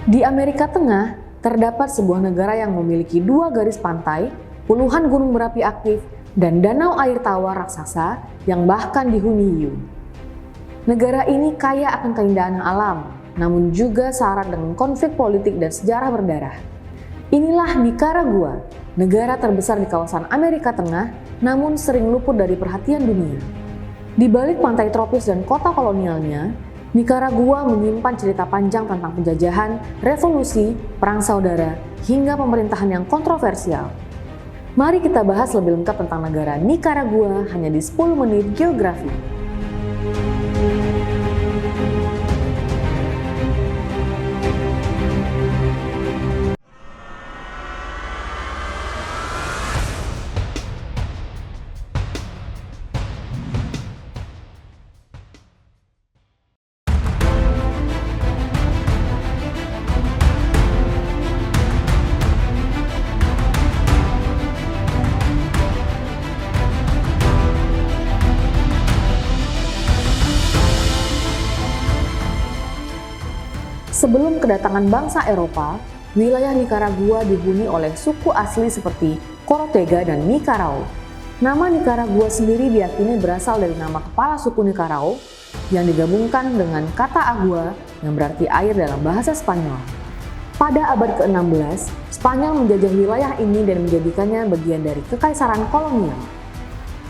Di Amerika Tengah, terdapat sebuah negara yang memiliki 2 garis pantai, puluhan gunung berapi aktif, dan danau air tawar raksasa yang bahkan dihuni hiu. Negara ini kaya akan keindahan alam, namun juga syarat dengan konflik politik dan sejarah berdarah. Inilah Nicaragua, negara terbesar di kawasan Amerika Tengah, namun sering luput dari perhatian dunia. Di balik pantai tropis dan kota kolonialnya, Nicaragua menyimpan cerita panjang tentang penjajahan, revolusi, perang saudara, hingga pemerintahan yang kontroversial. Mari kita bahas lebih lengkap tentang negara Nicaragua hanya di 10 menit geografi. Sebelum kedatangan bangsa Eropa, wilayah Nicaragua dihuni oleh suku asli seperti Corotega dan Nicarao. Nama Nicaragua sendiri diyakini berasal dari nama kepala suku Nicarao yang digabungkan dengan kata agua yang berarti air dalam bahasa Spanyol. Pada abad ke-16, Spanyol menjajah wilayah ini dan menjadikannya bagian dari kekaisaran kolonial.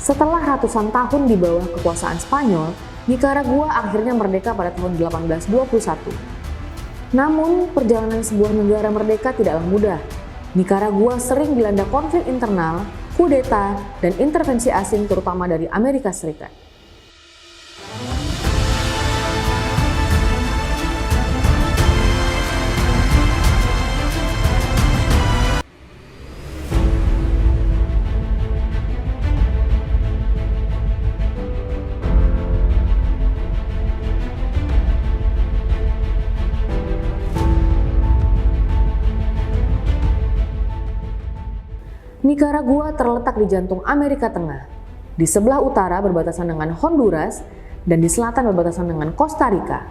Setelah ratusan tahun di bawah kekuasaan Spanyol, Nicaragua akhirnya merdeka pada tahun 1821. Namun, perjalanan sebuah negara merdeka tidaklah mudah. Nicaragua sering dilanda konflik internal, kudeta, dan intervensi asing terutama dari Amerika Serikat. Nicaragua terletak di jantung Amerika Tengah. Di sebelah utara berbatasan dengan Honduras dan di selatan berbatasan dengan Costa Rica.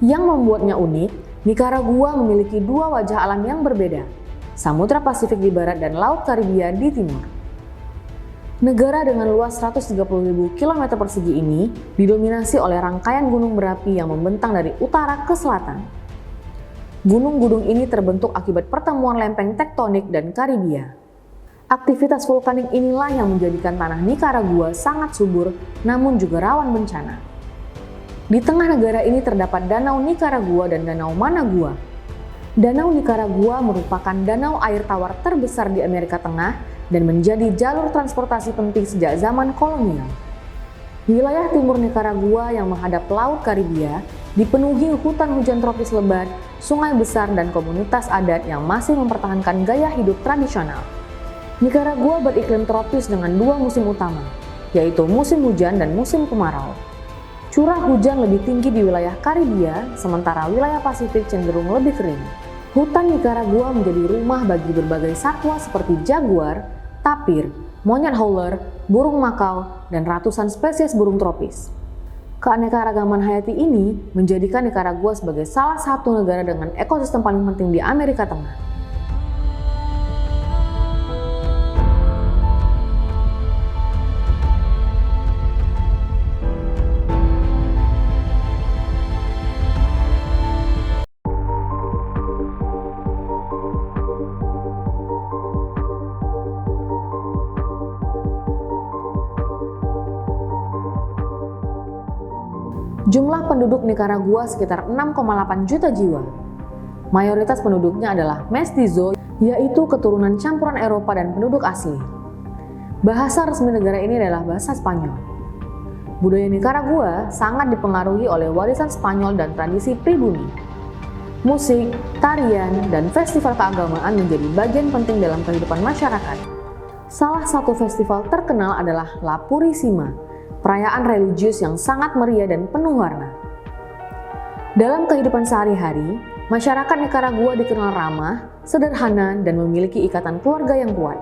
Yang membuatnya unik, Nicaragua memiliki 2 wajah alam yang berbeda, Samudra Pasifik di barat dan Laut Karibia di timur. Negara dengan luas 130.000 km persegi ini didominasi oleh rangkaian gunung berapi yang membentang dari utara ke selatan. Gunung-gunung ini terbentuk akibat pertemuan lempeng tektonik dan Karibia. Aktivitas vulkanik inilah yang menjadikan tanah Nicaragua sangat subur namun juga rawan bencana. Di tengah negara ini terdapat Danau Nicaragua dan Danau Managua. Danau Nicaragua merupakan danau air tawar terbesar di Amerika Tengah dan menjadi jalur transportasi penting sejak zaman kolonial. Wilayah timur Nicaragua yang menghadap Laut Karibia dipenuhi hutan hujan tropis lebat, sungai besar, dan komunitas adat yang masih mempertahankan gaya hidup tradisional. Nicaragua beriklim tropis dengan 2 musim utama, yaitu musim hujan dan musim kemarau. Curah hujan lebih tinggi di wilayah Karibia, sementara wilayah Pasifik cenderung lebih kering. Hutan Nicaragua menjadi rumah bagi berbagai satwa seperti jaguar, tapir, monyet howler, burung makau, dan ratusan spesies burung tropis. Keanekaragaman hayati ini menjadikan Nicaragua sebagai salah satu negara dengan ekosistem paling penting di Amerika Tengah. Jumlah penduduk Nicaragua sekitar 6,8 juta jiwa. Mayoritas penduduknya adalah mestizo, yaitu keturunan campuran Eropa dan penduduk asli. Bahasa resmi negara ini adalah bahasa Spanyol. Budaya Nicaragua sangat dipengaruhi oleh warisan Spanyol dan tradisi pribumi. Musik, tarian, dan festival keagamaan menjadi bagian penting dalam kehidupan masyarakat. Salah satu festival terkenal adalah La Purísima, perayaan religius yang sangat meriah dan penuh warna. Dalam kehidupan sehari-hari, masyarakat Nicaragua dikenal ramah, sederhana, dan memiliki ikatan keluarga yang kuat.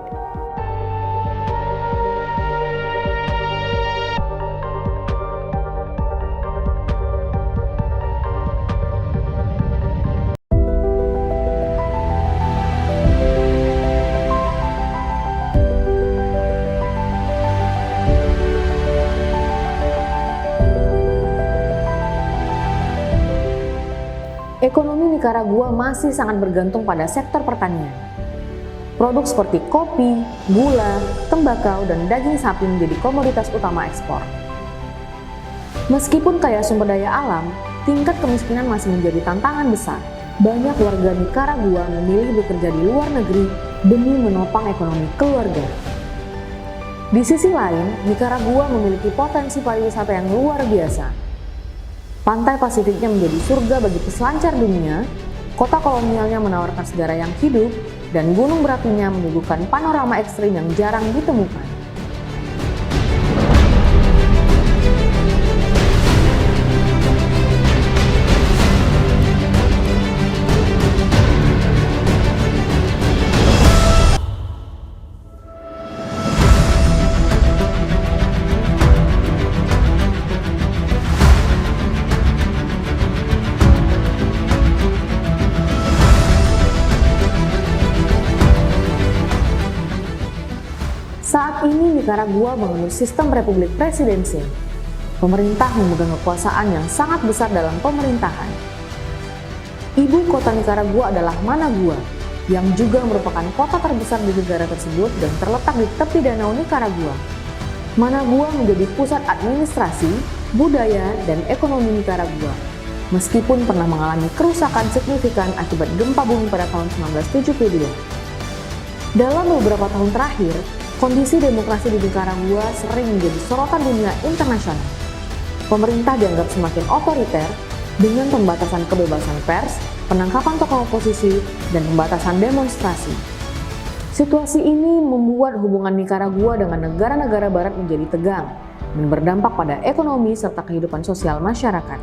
Nikaragua masih sangat bergantung pada sektor pertanian. Produk seperti kopi, gula, tembakau, dan daging sapi menjadi komoditas utama ekspor. Meskipun kaya sumber daya alam, tingkat kemiskinan masih menjadi tantangan besar. Banyak warga Nikaragua memilih bekerja di luar negeri demi menopang ekonomi keluarga. Di sisi lain, Nikaragua memiliki potensi pariwisata yang luar biasa. Pantai Pasifiknya menjadi surga bagi peselancar dunia, kota kolonialnya menawarkan sejarah yang hidup, dan gunung berapinya menyuguhkan panorama ekstrim yang jarang ditemukan. Saat ini Nikaragua menganut sistem republik presidensial. Pemerintah memegang kekuasaan yang sangat besar dalam pemerintahan. Ibu kota Nikaragua adalah Managua, yang juga merupakan kota terbesar di negara tersebut dan terletak di tepi danau Nikaragua. Managua menjadi pusat administrasi, budaya, dan ekonomi Nikaragua, meskipun pernah mengalami kerusakan signifikan akibat gempa bumi pada tahun 1972. Dalam beberapa tahun terakhir, kondisi demokrasi di Nikaragua sering menjadi sorotan dunia internasional. Pemerintah dianggap semakin otoriter dengan pembatasan kebebasan pers, penangkapan tokoh oposisi, dan pembatasan demonstrasi. Situasi ini membuat hubungan Nikaragua dengan negara-negara barat menjadi tegang dan berdampak pada ekonomi serta kehidupan sosial masyarakat.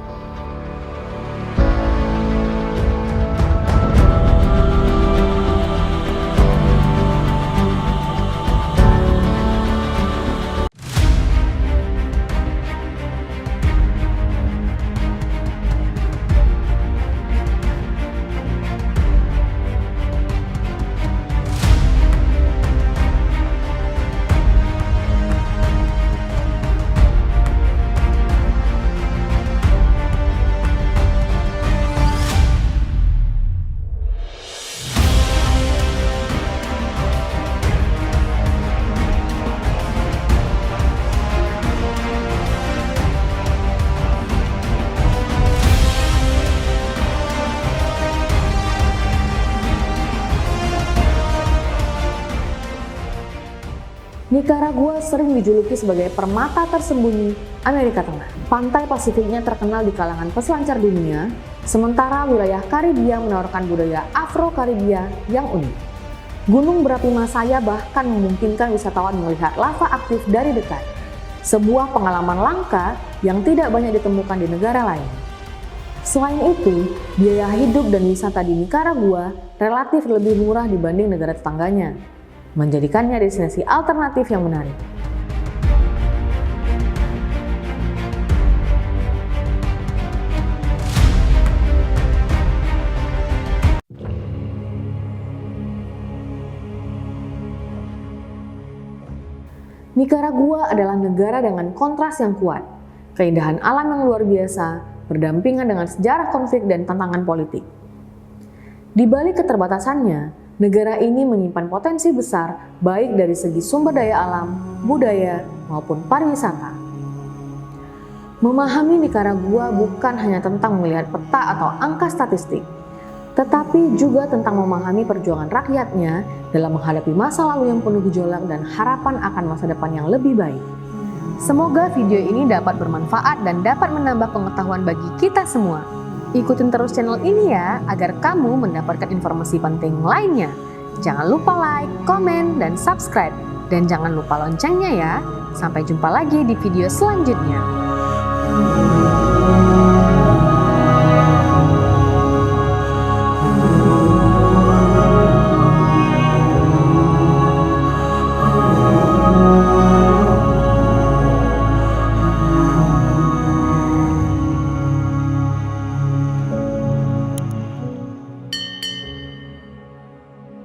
Nikaragua sering dijuluki sebagai permata tersembunyi Amerika Tengah. Pantai Pasifiknya terkenal di kalangan peselancar dunia, sementara wilayah Karibia menawarkan budaya Afro-Karibia yang unik. Gunung berapi Masaya bahkan memungkinkan wisatawan melihat lava aktif dari dekat, sebuah pengalaman langka yang tidak banyak ditemukan di negara lain. Selain itu, biaya hidup dan wisata di Nikaragua relatif lebih murah dibanding negara tetangganya, menjadikannya destinasi alternatif yang menarik. Nikaragua adalah negara dengan kontras yang kuat, keindahan alam yang luar biasa, berdampingan dengan sejarah konflik dan tantangan politik. Di balik keterbatasannya, negara ini menyimpan potensi besar baik dari segi sumber daya alam, budaya, maupun pariwisata. Memahami Nikaragua bukan hanya tentang melihat peta atau angka statistik, tetapi juga tentang memahami perjuangan rakyatnya dalam menghadapi masa lalu yang penuh gejolak dan harapan akan masa depan yang lebih baik. Semoga video ini dapat bermanfaat dan dapat menambah pengetahuan bagi kita semua. Ikutin terus channel ini ya, agar kamu mendapatkan informasi penting lainnya. Jangan lupa like, komen, dan subscribe. Dan jangan lupa loncengnya ya. Sampai jumpa lagi di video selanjutnya.